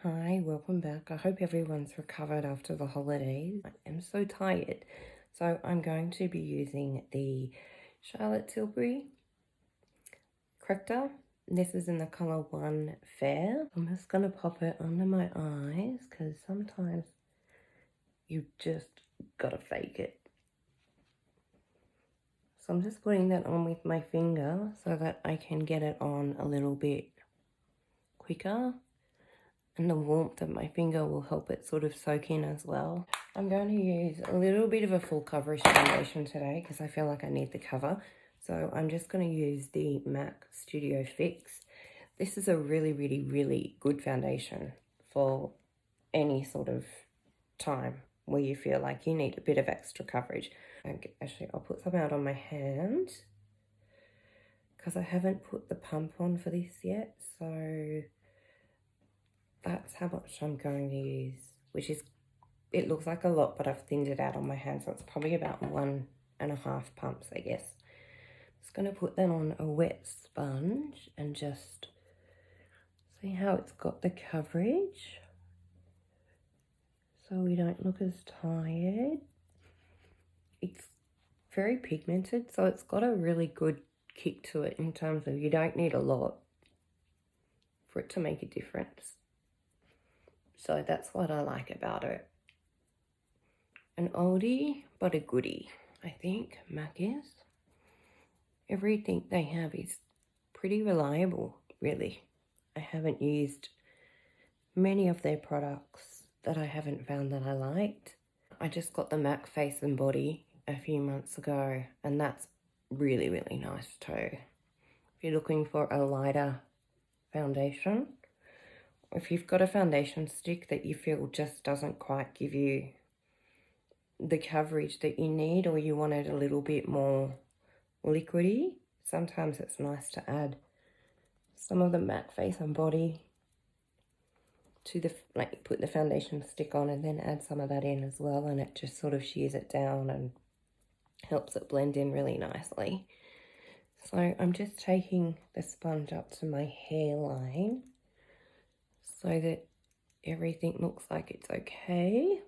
Hi, welcome back. I hope everyone's recovered after the holidays. I am so tired. So I'm going to be using the Charlotte Tilbury corrector. This is in the colour 1 Fair. I'm just going to pop it under my eyes because sometimes you just got to fake it. So I'm just putting that on with my finger so that I can get it on a little bit quicker. And the warmth of my finger will help it sort of soak in as well. I'm going to use a little bit of a full coverage foundation today because I feel like I need the cover. So I'm just going to use the MAC Studio Fix. This is a really good foundation for any sort of time where you feel like you need a bit of extra coverage. Actually, I'll put some out on my hand because I haven't put the pump on for this yet. So that's how much I'm going to use, which is, it looks like a lot, but I've thinned it out on my hand, so it's probably about 1.5 pumps, I guess. Just going to put that on a wet sponge and just see how it's got the coverage so we don't look as tired. It's very pigmented, so it's got a really good kick to it in terms of you don't need a lot for it to make a difference. So that's what I like about it. An oldie, but a goodie, I think MAC is. Everything they have is pretty reliable, really. I haven't used many of their products that I haven't found that I liked. I just got the MAC Face and Body a few months ago, and that's really nice too. If you're looking for a lighter foundation, if you've got a foundation stick that you feel just doesn't quite give you the coverage that you need, or you want it a little bit more liquidy, sometimes it's nice to add some of the MAC Face and Body to the, like, put the foundation stick on and then add some of that in as well, and it just sort of shears it down and helps it blend in really nicely. So I'm just taking the sponge up to my hairline so that everything looks like it's okay.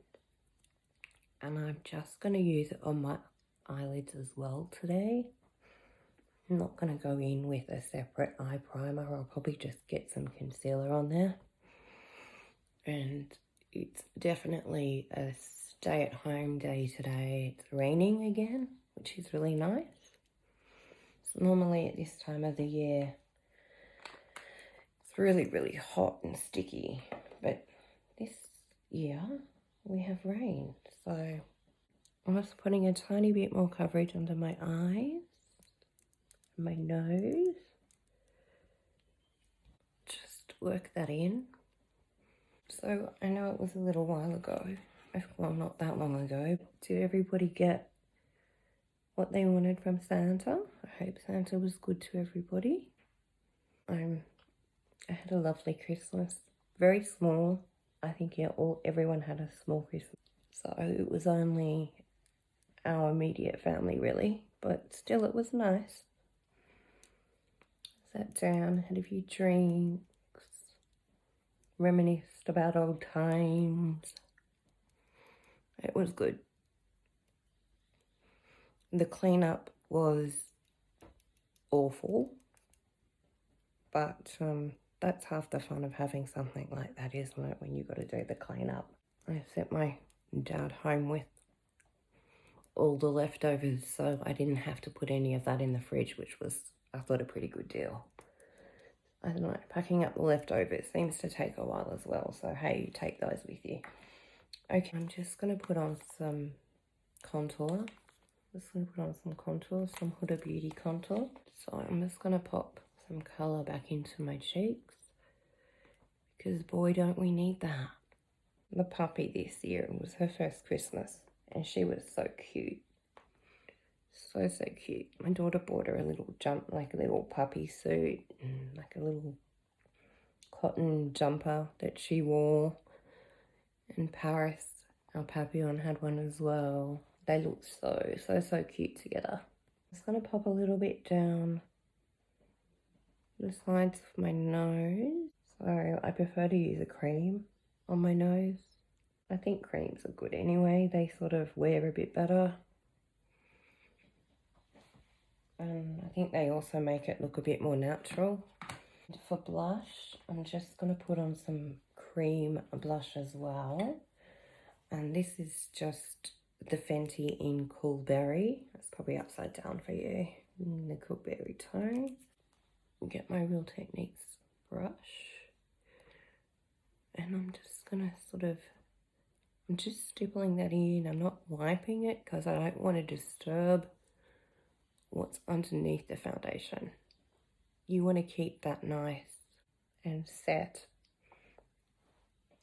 And I'm just going to use it on my eyelids as well today. I'm not going to go in with a separate eye primer. I'll probably just get some concealer on there. And it's definitely a stay-at-home day today. It's raining again, which is really nice. So normally at this time of the year, it's really hot and sticky. But this year, we have rain. So I'm just putting a tiny bit more coverage under my eyes, my nose. Just work that in. So I know it was a little while ago, well, not that long ago. Did everybody get what they wanted from Santa? I hope Santa was good to everybody. I had a lovely Christmas, very small. I think everyone had a small Christmas, so it was only our immediate family really, but still it was nice. Sat down, had a few drinks, reminisced about old times. It was good. The cleanup was awful, but that's half the fun of having something like that, isn't it, when you got to do the cleanup. I sent my dad home with all the leftovers, so I didn't have to put any of that in the fridge, which was, I thought, a pretty good deal. I don't know, packing up the leftovers seems to take a while as well, so hey, you take those with you. Okay, I'm just going to put on some contour. Just going to put on some contour, some Huda Beauty contour. So I'm just going to pop some colour back into my cheeks, because boy, don't we need that. The puppy this year, it was her first Christmas, and she was so cute. So cute. My daughter bought her a little like a little puppy suit, and like a little cotton jumper that she wore. And Paris, our papillon, had one as well. They look so cute together. I'm just going to pop a little bit down the sides of my nose. So I prefer to use a cream on my nose. I think creams are good anyway. They sort of wear a bit better. And I think they also make it look a bit more natural. For blush, I'm just going to put on some cream blush as well. And this is just the Fenty in Cool Berry. It's probably upside down for you. In the Cool Berry tone. Get my Real Techniques brush. And I'm just going to I'm just stippling that in. I'm not wiping it because I don't want to disturb what's underneath the foundation. You want to keep that nice and set.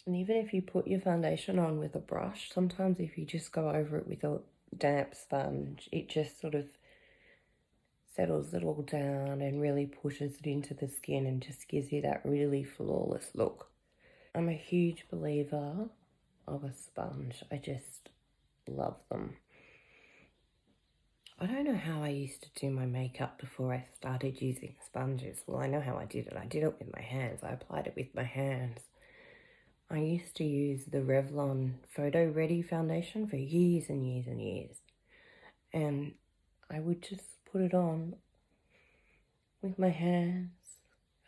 And even if you put your foundation on with a brush, sometimes if you just go over it with a damp sponge, it just sort of settles it all down and really pushes it into the skin and just gives you that really flawless look. I'm a huge believer of a sponge. I just love them. I don't know how I used to do my makeup before I started using sponges. Well, I know how I did it. I did it with my hands. I applied it with my hands. I used to use the Revlon Photo Ready foundation for years and years and years. And I would just put it on with my hands.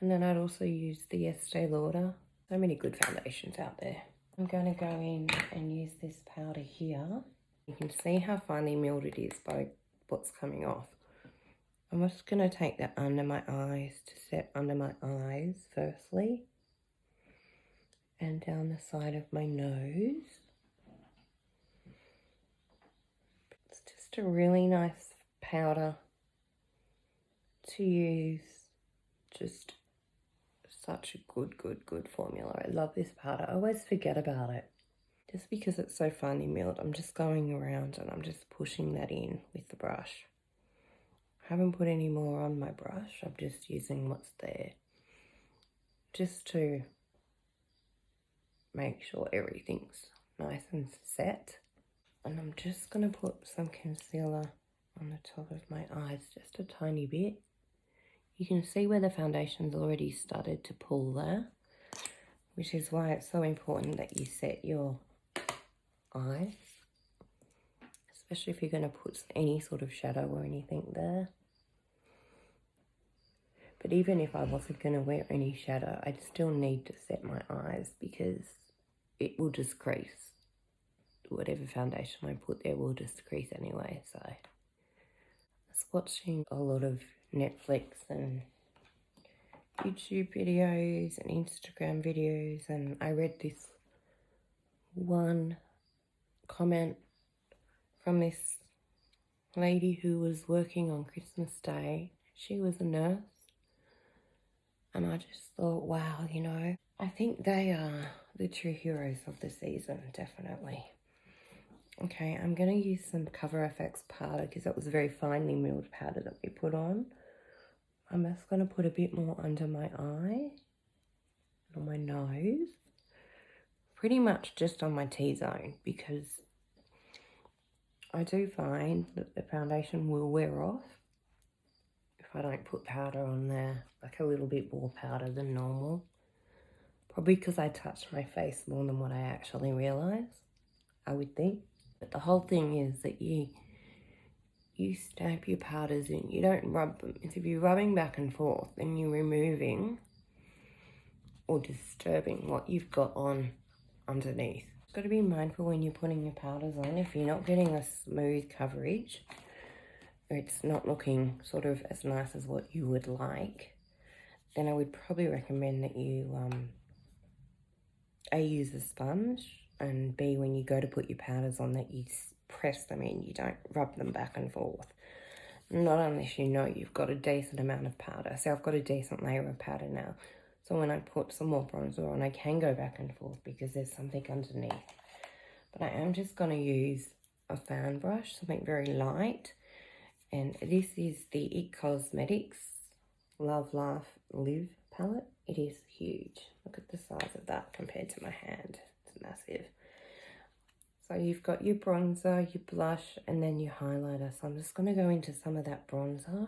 And then I'd also use the Estee Lauder. So many good foundations out there. I'm going to go in and use this powder here. You can see how finely milled it is by what's coming off. I'm just going to take that under my eyes to set under my eyes firstly. And down the side of my nose. It's just a really nice powder to use. Just such a good formula. I love this powder. I always forget about it. Just because it's so finely milled, I'm just going around and I'm just pushing that in with the brush. I haven't put any more on my brush. I'm just using what's there. Just to make sure everything's nice and set. And I'm just going to put some concealer on the top of my eyes, just a tiny bit. You can see where the foundation's already started to pull there, which is why it's so important that you set your eyes, especially if you're going to put any sort of shadow or anything there. But even if I wasn't going to wear any shadow, I'd still need to set my eyes because it will just crease. Whatever foundation I put there will just crease anyway. So I was watching a lot of Netflix and YouTube videos and Instagram videos, and I read this one comment from this lady who was working on Christmas Day. She was a nurse, and I just thought, wow, you know, I think they are the true heroes of the season, definitely. Okay, I'm going to use some Cover FX powder because that was a very finely milled powder that we put on. I'm just going to put a bit more under my eye, on my nose, pretty much just on my T-zone, because I do find that the foundation will wear off if I don't put powder on there, like a little bit more powder than normal. Probably because I touch my face more than what I actually realise, I would think. But the whole thing is that you stamp your powders in. You don't rub them. If you're rubbing back and forth, then you're removing or disturbing what you've got on underneath. You've got to be mindful when you're putting your powders on. If you're not getting a smooth coverage, or it's not looking sort of as nice as what you would like, then I would probably recommend that you A, use a sponge, and B, when you go to put your powders on, that you press them in. You don't rub them back and forth. Not unless you know you've got a decent amount of powder. So I've got a decent layer of powder now. So when I put some more bronzer on, I can go back and forth because there's something underneath. But I am just going to use a fan brush, something very light. And this is the IT Cosmetics Love Laugh Live palette. It is huge. Look at the size of that compared to my hand. It's massive. So you've got your bronzer, your blush, and then your highlighter. So I'm just going to go into some of that bronzer.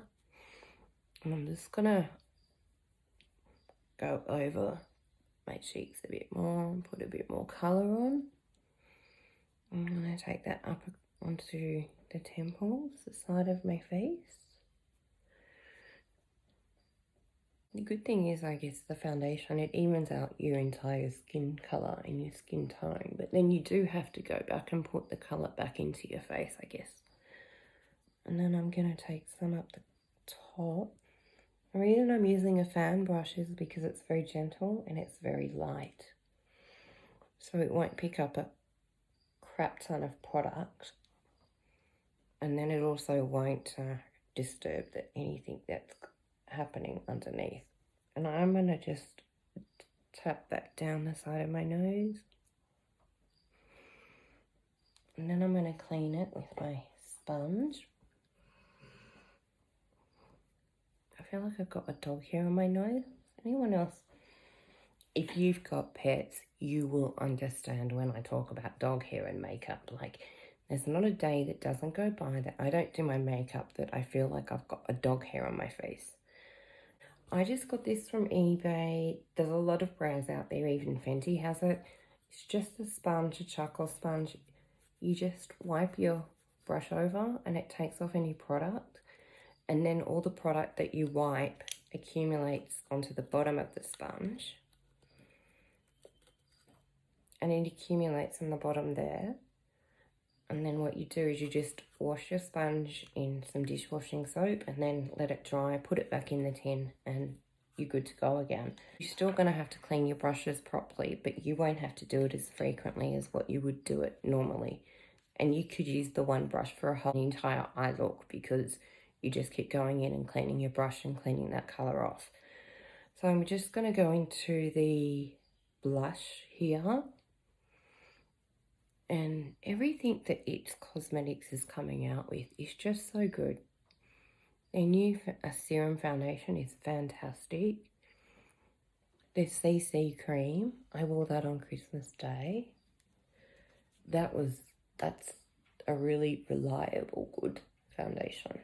And I'm just going to go over my cheeks a bit more and put a bit more colour on. I'm going to take that up onto the temples, the side of my face. The good thing is, I guess, the foundation, it evens out your entire skin colour and your skin tone. But then you do have to go back and put the colour back into your face, I guess. And then I'm going to take some up the top. The reason I'm using a fan brush is because it's very gentle and it's very light. So it won't pick up a crap ton of product. And then it also won't disturb anything that's happening underneath. And I'm going to just tap that down the side of my nose. And then I'm going to clean it with my sponge. I feel like I've got a dog hair on my nose. Anyone else? If you've got pets, you will understand when I talk about dog hair and makeup. Like, there's not a day that doesn't go by that I don't do my makeup that I feel like I've got a dog hair on my face. I just got this from eBay. There's a lot of brands out there, even Fenty has it. It's just a sponge, a charcoal sponge. You just wipe your brush over and it takes off any product. And then all the product that you wipe accumulates onto the bottom of the sponge. And it accumulates on the bottom there. And then what you do is you just wash your sponge in some dishwashing soap and then let it dry, put it back in the tin, and you're good to go again. You're still going to have to clean your brushes properly, but you won't have to do it as frequently as what you would do it normally. And you could use the one brush for a whole entire eye look because you just keep going in and cleaning your brush and cleaning that colour off. So I'm just going to go into the blush here. And everything that It's Cosmetics is coming out with is just so good. Their new serum foundation is fantastic. The CC cream, I wore that on Christmas Day. That's a really reliable, good foundation.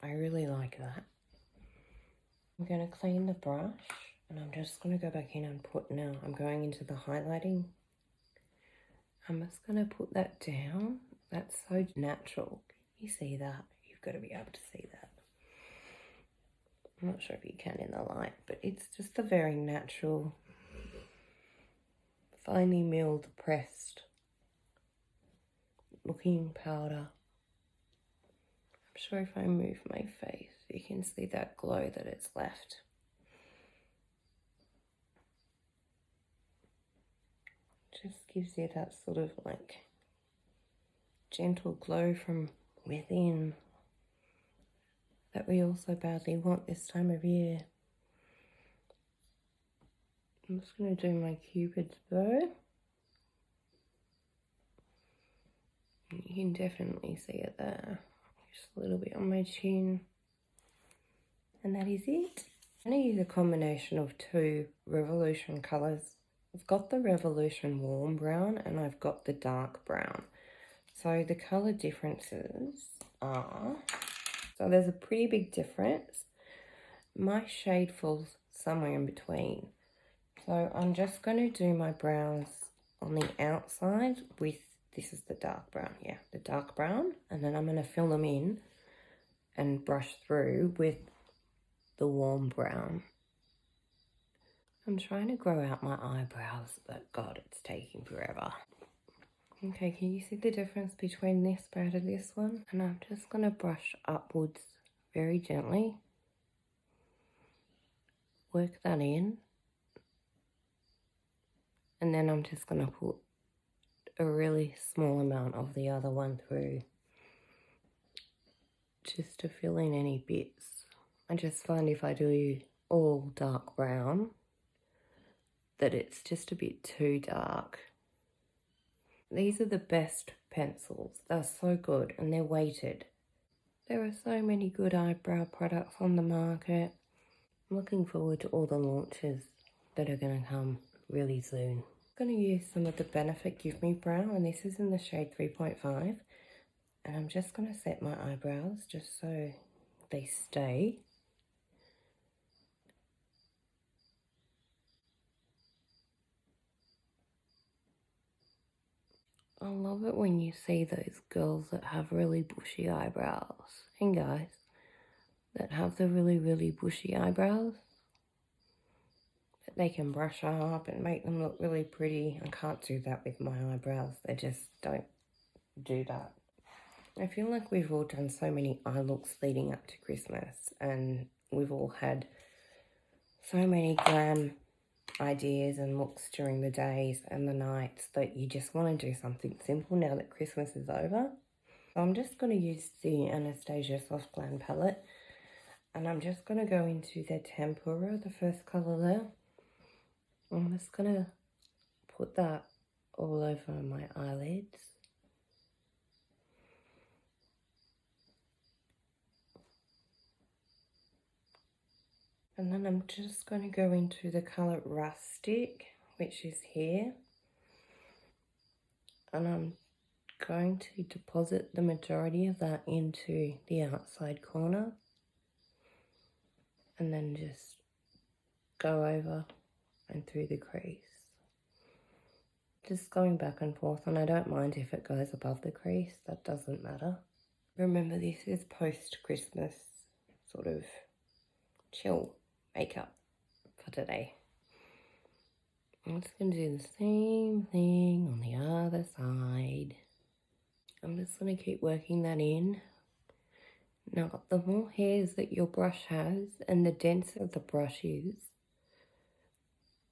I really like that. I'm going to clean the brush and I'm just going to go back in and I'm going into the highlighting. I'm just going to put that down. That's so natural. Can you see that? You've got to be able to see that. I'm not sure if you can in the light, but it's just a very natural, finely milled, pressed looking powder. I'm sure if I move my face, you can see that glow that it's left. Just gives you that sort of like gentle glow from within that we all so badly want this time of year. I'm just going to do my Cupid's bow. You can definitely see it there. Just a little bit on my chin. And that is it. I'm going to use a combination of two Revolution colours. I've got the Revolution Warm Brown and I've got the Dark Brown. So the colour differences are... So there's a pretty big difference. My shade falls somewhere in between. So I'm just going to do my brows on the outside with... This is the dark brown, yeah, the dark brown. And then I'm going to fill them in and brush through with the warm brown. I'm trying to grow out my eyebrows, but God, it's taking forever. Okay, can you see the difference between this brow to this one? And I'm just going to brush upwards very gently. Work that in. And then I'm just going to put a really small amount of the other one through just to fill in any bits. I just find if I do all dark brown that it's just a bit too dark. These are the best pencils. They're so good and they're weighted. There are so many good eyebrow products on the market. I'm looking forward to all the launches that are going to come really soon. I'm going to use some of the Benefit Give Me Brow, and this is in the shade 3.5. And I'm just going to set my eyebrows just so they stay. I love it when you see those girls that have really bushy eyebrows, and guys that have the really bushy eyebrows, that they can brush up and make them look really pretty. I can't do that with my eyebrows. They just don't do that. I feel like we've all done so many eye looks leading up to Christmas, and we've all had so many glam ideas and looks during the days and the nights that you just want to do something simple now that Christmas is over. So I'm just going to use the Anastasia sauceplan palette, and I'm just going to go into the tempera, the first colour there. I'm just going to put that all over my eyelids. And then I'm just going to go into the colour Rustic, which is here. And I'm going to deposit the majority of that into the outside corner. And then just go over and through the crease. Just going back and forth, and I don't mind if it goes above the crease, that doesn't matter. Remember, this is post-Christmas sort of chill makeup for today. I'm just going to do the same thing on the other side. I'm just going to keep working that in. Now, the more hairs that your brush has and the denser the brush is,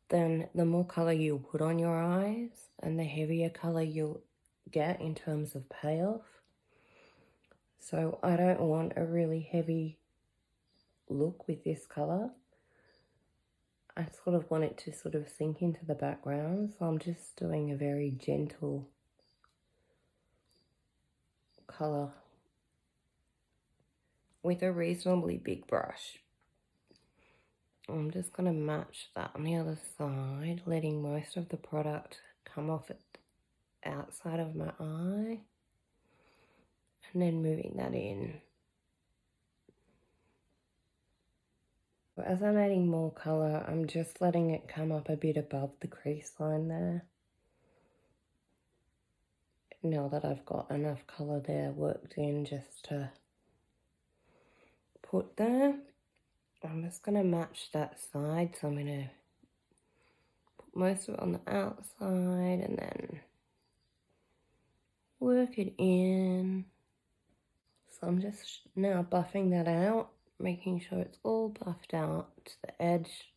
then the more colour you'll put on your eyes and the heavier colour you'll get in terms of payoff. So I don't want a really heavy look with this colour. I sort of want it to sort of sink into the background, so I'm just doing a very gentle colour with a reasonably big brush. I'm just going to match that on the other side, letting most of the product come off at the outside of my eye, and then moving that in. As I'm adding more colour, I'm just letting it come up a bit above the crease line there. Now that I've got enough colour there worked in just to put there, I'm just going to match that side. So I'm going to put most of it on the outside and then work it in. So I'm just now buffing that out, making sure it's all buffed out to the edge.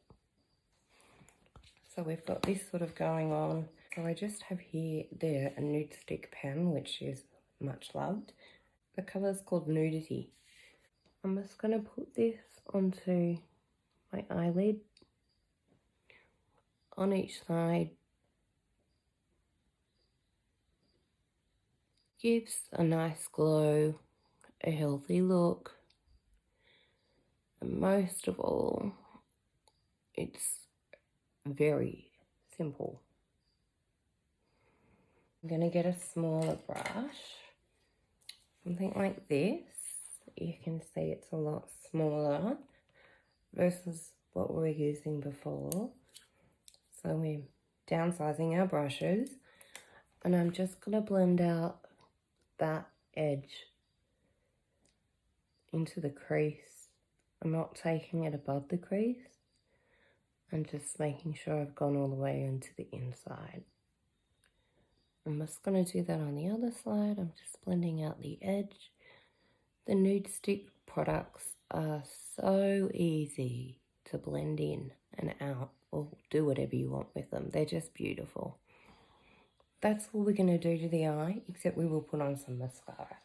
So we've got this sort of going on. So I just have here a nude stick pen, which is much loved. The colour is called Nudity. I'm just going to put this onto my eyelid on each side. Gives a nice glow, a healthy look, and most of all, it's very simple. I'm going to get a smaller brush, something like this. You can see it's a lot smaller versus what we were using before. So we're downsizing our brushes, and I'm just going to blend out that edge into the crease. I'm not taking it above the crease. I'm just making sure I've gone all the way into the inside. I'm just going to do that on the other side. I'm just blending out the edge. The nude stick products are so easy to blend in and out, or do whatever you want with them. They're just beautiful. That's all we're going to do to the eye, except we will put on some mascara.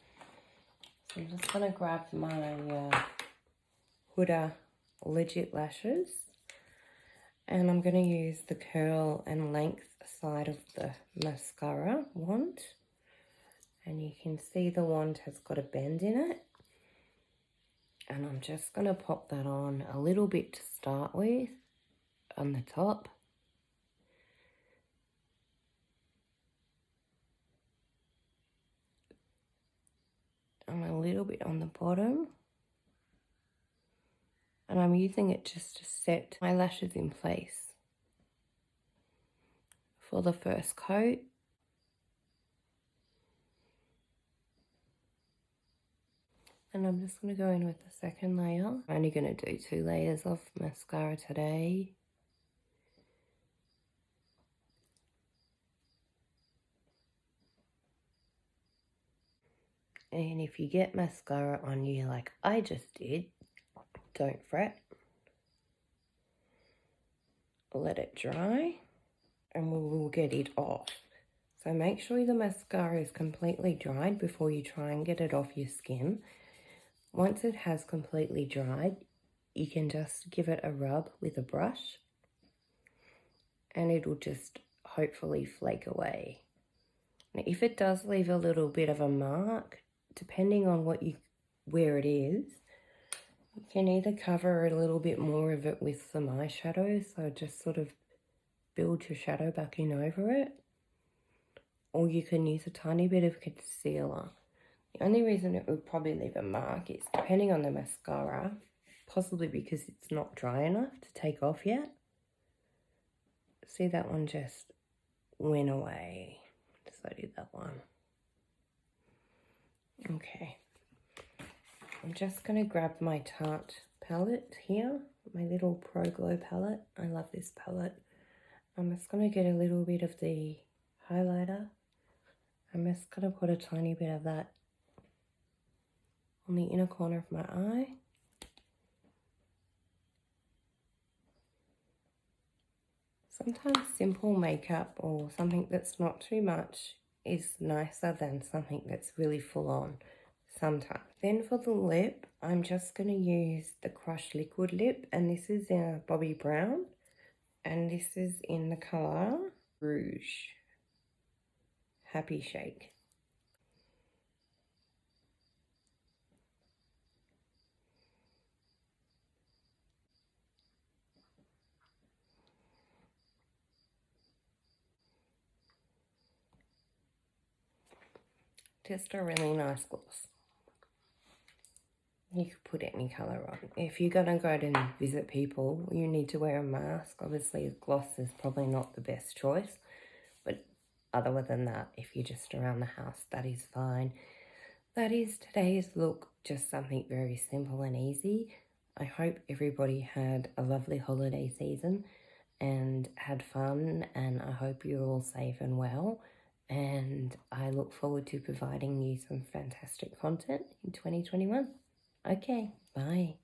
So I'm just going to grab my Huda Legit Lashes, and I'm going to use the curl and length side of the mascara wand. And you can see the wand has got a bend in it. And I'm just going to pop that on a little bit to start with on the top. And a little bit on the bottom. And I'm using it just to set my lashes in place for the first coat. I'm just going to go in with the second layer. I'm only going to do 2 layers of mascara today. And if you get mascara on you like I just did, don't fret. Let it dry and we will get it off. So make sure the mascara is completely dried before you try and get it off your skin. Once it has completely dried, you can just give it a rub with a brush and it'll just hopefully flake away. Now, if it does leave a little bit of a mark, depending on where it is, you can either cover a little bit more of it with some eyeshadow, so just sort of build your shadow back in over it, or you can use a tiny bit of concealer. The only reason it would probably leave a mark is depending on the mascara, possibly because it's not dry enough to take off yet. See, that one just went away. So I did that one. Okay. I'm just going to grab my Tarte palette here, my little Pro Glow palette. I love this palette. I'm just going to get a little bit of the highlighter. I'm just going to put a tiny bit of that on the inner corner of my eye. Sometimes simple makeup or something that's not too much is nicer than something that's really full on sometimes. Then for the lip, I'm just going to use the Crush Liquid Lip, and this is in Bobbi Brown, and this is in the colour Rouge, Happy Shake. Just a really nice gloss. You could put any colour on. If you're going to go and visit people, you need to wear a mask. Obviously, gloss is probably not the best choice. But other than that, if you're just around the house, that is fine. That is today's look. Just something very simple and easy. I hope everybody had a lovely holiday season and had fun. And I hope you're all safe and well. And I look forward to providing you some fantastic content in 2021. Okay, bye.